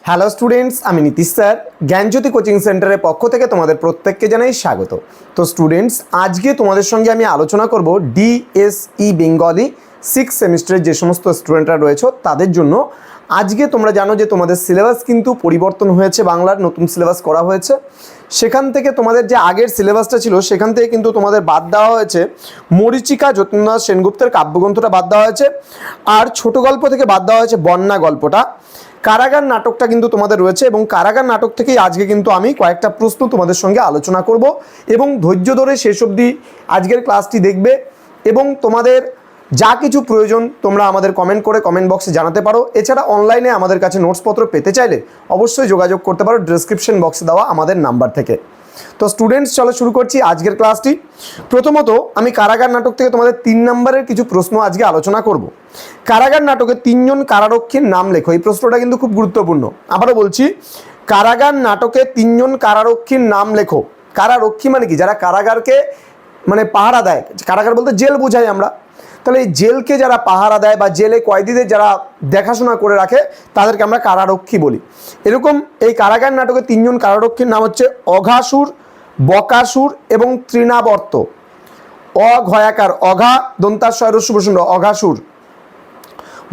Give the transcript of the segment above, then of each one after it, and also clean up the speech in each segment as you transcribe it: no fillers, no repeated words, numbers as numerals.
Hello students, আমি Nitish sir জ্ঞানজ্যোতি coaching সেন্টারের পক্ষ থেকে তোমাদের প্রত্যেককে জানাই স্বাগত। তো স্টুডেন্টস, আজকে তোমাদের সঙ্গে আমি আলোচনা করব ডিএসই বেঙ্গলি 6 সেমিস্টারের যে সমস্ত স্টুডেন্টরা রয়েছে তাদের জন্য। আজকে তোমরা জানো যে তোমাদের সিলেবাস কিন্তু পরিবর্তন হয়েছে, বাংলার নতুন সিলেবাস করা হয়েছে। সেখান থেকে তোমাদের যে আগের সিলেবাসটা ছিল সেখান থেকে কিন্তু তোমাদের বাদ দেওয়া হয়েছে মরীচিকা যতীন্দ্রনাথ সেনগুপ্তের কাব্যগ্রন্থটা বাদ দেওয়া হয়েছে, আর ছোট গল্প থেকে বাদ দেওয়া হয়েছে বন্যা গল্পটা। কারাগার নাটকটা কিন্তু তোমাদের রয়েছে এবং কারাগার নাটক থেকেই আজকে কিন্তু আমি কয়েকটা প্রশ্ন তোমাদের সঙ্গে আলোচনা করব এবং ধৈর্য ধরে শেষ অবধি আজকের ক্লাসটি দেখবে এবং তোমাদের যা কিছু প্রয়োজন তোমরা আমাদের কমেন্ট করে কমেন্ট বক্সে জানাতে পারো। এছাড়া অনলাইনে আমাদের কাছে নোটসপত্র পেতে চাইলে অবশ্যই যোগাযোগ করতে পারো ডেসক্রিপশন বক্সে দেওয়া আমাদের নাম্বার থেকে। তো স্টুডেন্টস, চলো শুরু করছি আজকের ক্লাসটি। প্রথমত আমি কারাগার নাটক থেকে তোমাদের 3 নম্বরের কিছু প্রশ্ন আজকে আলোচনা করব। কারাগার নাটকে 3 জন কারারক্ষীর নাম লেখো। এই প্রশ্নটা কিন্তু খুব গুরুত্বপূর্ণ। আবারও বলছি, কারাগার নাটকে 3 জন কারারক্ষীর নাম লেখো। কারারক্ষী মানে কি? যারা কারাগারকে মানে পাহারা দেয়। কারাগার বলতে জেল বোঝাই আমরা। তাহলে এই জেলকে যারা পাহারা দেয় বা জেলে কয়েদিদের যারা দেখাশোনা করে রাখে তাদেরকে আমরা কারারক্ষী বলি। এরকম এই কারাগার নাটকে 3 জন কারারক্ষীর নাম হচ্ছে অঘাসুর, বকাসুর এবং তৃণাবর্ত। অঘয়াকার অঘা দন্তাস্বয় রস্যু বসুন অঘাসুর,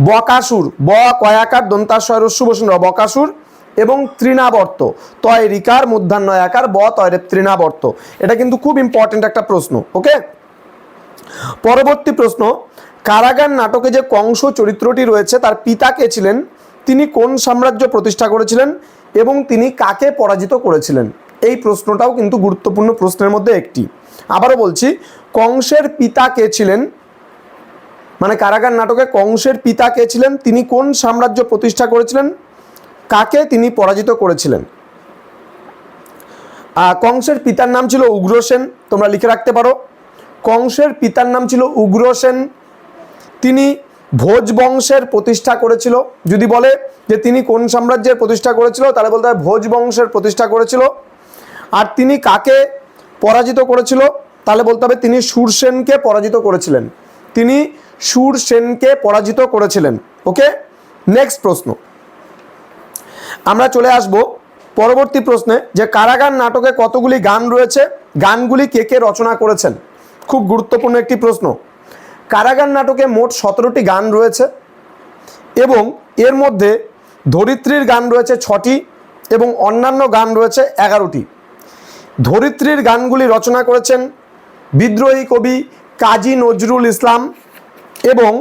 বকাসুর ব কয়াকার দন্তাস্বয় রস্যু বসুন বকাসুর এবং তৃণাবর্ত তয় রিকার মূর্ধন্যয়াকার ব তয় তৃণাবর্ত। এটা কিন্তু খুব ইম্পর্টেন্ট একটা প্রশ্ন। ওকে, পরবর্তী প্রশ্ন, কারাগার নাটকে যে কংস চরিত্রটি রয়েছে তার পিতা কে ছিলেন? তিনি কোন সাম্রাজ্য প্রতিষ্ঠা করেছিলেন এবং তিনি কাকে পরাজিত করেছিলেন? এই প্রশ্নটাও কিন্তু গুরুত্বপূর্ণ প্রশ্নের মধ্যে একটি। আবারও বলছি, কংসের পিতা কে ছিলেন, মানে কারাগার নাটকে কংসের পিতা কে ছিলেন, তিনি কোন সাম্রাজ্য প্রতিষ্ঠা করেছিলেন, কাকে তিনি পরাজিত করেছিলেন? কংসের পিতার নাম ছিল উগ্রসেন, তোমরা লিখে রাখতে পারো। কংসের পিতার নাম ছিল উগ্রসেন। তিনি ভোজ বংশের প্রতিষ্ঠা করেছিল। যদি বলে যে তিনি কোন সাম্রাজ্যের প্রতিষ্ঠা করেছিল তাহলে বলতে হবে ভোজ বংশের প্রতিষ্ঠা করেছিল। আর তিনি কাকে পরাজিত করেছিল তাহলে বলতে হবে তিনি শূরসেনকে পরাজিত করেছিলেন। তিনি শূরসেনকে পরাজিত করেছিলেন। ওকে, নেক্সট প্রশ্ন আমরা চলে আসব পরবর্তী প্রশ্নে, যে কারাগার নাটকে কতগুলি গান রয়েছে, গানগুলি কে কে রচনা করেছেন? খুব গুরুত্বপূর্ণ একটি প্রশ্ন। কারাগার নাটকে মোট 17টি গান রয়েছে এবং এর মধ্যে ধরিত্রীর গান রয়েছে 6টি এবং অন্যান্য গান রয়েছে 11টি। ধরিত্রীর গানগুলি রচনা করেছেন বিদ্রোহী কবি কাজী নজরুল ইসলাম এবং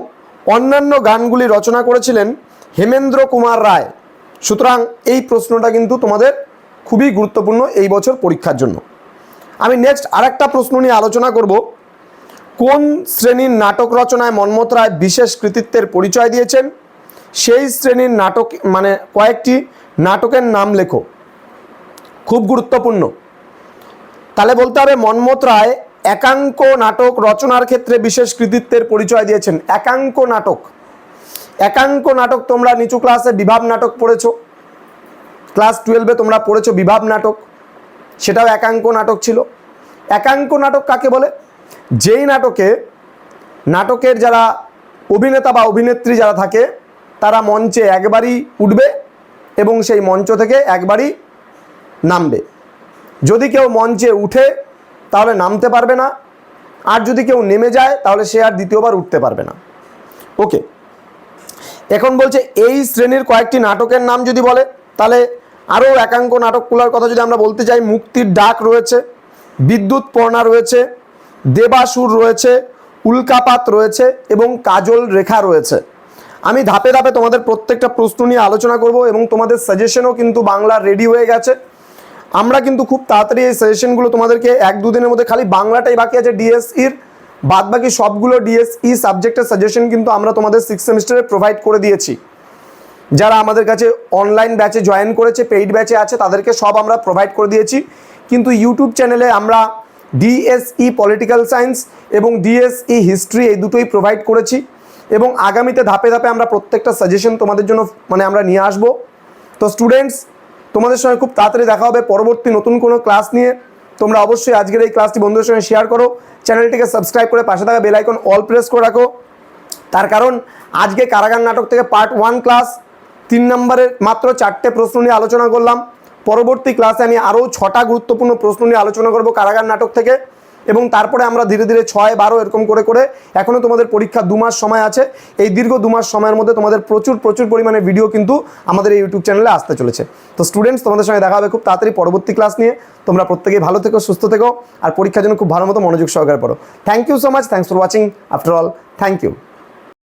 অন্যান্য গানগুলি রচনা করেছিলেন হেমেন্দ্র কুমার রায়। সুতরাং এই প্রশ্নটা কিন্তু তোমাদের খুবই গুরুত্বপূর্ণ এই বছর পরীক্ষার জন্য। আমি নেক্সট আরেকটা প্রশ্ন নিয়ে আলোচনা করব। কোন শ্রেণীর নাটক রচনায় মন্মথ রায় বিশেষ কৃতিত্বের পরিচয় দিয়েছেন? সেই শ্রেণীর নাটক মানে কয়েকটি নাটকের নাম লেখো। খুব গুরুত্বপূর্ণ। তাহলে বলতে হবে মন্মথ রায় একাঙ্ক নাটক রচনার ক্ষেত্রে বিশেষ কৃতিত্বের পরিচয় দিয়েছেন। একাঙ্ক নাটক, একাঙ্ক নাটক তোমরা নিচু ক্লাসে বিভাব নাটক পড়েছো, ক্লাস 12-এ তোমরা পড়েছো বিভাব নাটক, সেটাও একাঙ্ক নাটক ছিল। একাঙ্ক নাটক কাকে বলে? যেই নাটকে নাটকের যারা অভিনেতা বা অভিনেত্রী যারা থাকে তারা মঞ্চে একবারই উঠবে এবং সেই মঞ্চ থেকে একবারই নামবে। যদি কেউ মঞ্চে উঠে তাহলে নামতে পারবে না, আর যদি কেউ নেমে যায় তাহলে সে আর দ্বিতীয়বার উঠতে পারবে না। ওকে, এখন বলছে এই শ্রেণীর কয়েকটি নাটকের নাম যদি বলে তাহলে আরও একাঙ্ক নাটকগুলোর কথা যদি আমরা বলতে চাই, মুক্তির ডাক রয়েছে, বিদ্যুৎ পর্ণা রয়েছে, দেবাসুর রয়েছে, উল্কাপাত রয়েছে এবং কাজল রেখা রয়েছে। আমি ধাপে ধাপে তোমাদের প্রত্যেকটা প্রশ্ন নিয়ে আলোচনা করব এবং তোমাদের সাজেশনও কিন্তু বাংলা রেডি হয়ে গেছে। আমরা কিন্তু খুব তাড়াতাড়ি এই সাজেশনগুলো তোমাদেরকে 1-2 দিনের মধ্যে, খালি বাংলাটাই বাকি আছে ডিএসইর, বাদ বাকি সবগুলো ডিএসই সাবজেক্টের সাজেশন কিন্তু আমরা তোমাদের 6 সেমিস্টারে প্রোভাইড করে দিয়েছি। যারা আমাদের কাছে অনলাইন ব্যাচে জয়েন করেছে, পেইড ব্যাচে আছে, তাদেরকে সব আমরা প্রোভাইড করে দিয়েছি। কিন্তু ইউটিউব চ্যানেলে আমরা ডিএসই পলিটিক্যাল সায়েন্স এবং ডিএসই হিস্ট্রি এই দুটোই প্রোভাইড করেছি এবং আগামীতে ধাপে ধাপে আমরা প্রত্যেকটা সাজেশন তোমাদের জন্য মানে আমরা নিয়ে আসব। তো স্টুডেন্টস, তোমাদের সঙ্গে খুব তাড়াতাড়ি দেখা হবে পরবর্তী নতুন কোনো ক্লাস নিয়ে। তোমরা অবশ্যই আজকের এই ক্লাসটি বন্ধুদের সঙ্গে শেয়ার করো, চ্যানেলটিকে সাবস্ক্রাইব করে পাশে থাকা বেল আইকন অল প্রেস করে রাখো। তার কারণ আজকে কারাগার নাটক থেকে পার্ট 1 ক্লাস 3 নম্বরের মাত্র 4টে প্রশ্ন নিয়ে আলোচনা করলাম। পরবর্তী ক্লাসে আমি আরও 6টা গুরুত্বপূর্ণ প্রশ্ন নিয়ে আলোচনা করব কারাগার নাটক থেকে, এবং তারপরে আমরা ধীরে ধীরে 6, 12 এরকম করে করে, এখনও তোমাদের পরীক্ষা 2 মাস সময় আছে, এই দীর্ঘ 2 মাস সময়ের মধ্যে তোমাদের প্রচুর পরিমাণে ভিডিও কিন্তু আমাদের এই ইউটিউব চ্যানেলে আসতে চলেছে। তো স্টুডেন্টস, তোমাদের সঙ্গে দেখা হবে খুব তাড়াতাড়ি পরবর্তী ক্লাস নিয়ে। তোমরা প্রত্যেকেই ভালো থেকো, সুস্থ থেকো, আর পরীক্ষার জন্য খুব ভালো মতো মনোযোগ সহকারে পড়ো। Thank you so much, thanks for watching. After all, thank you.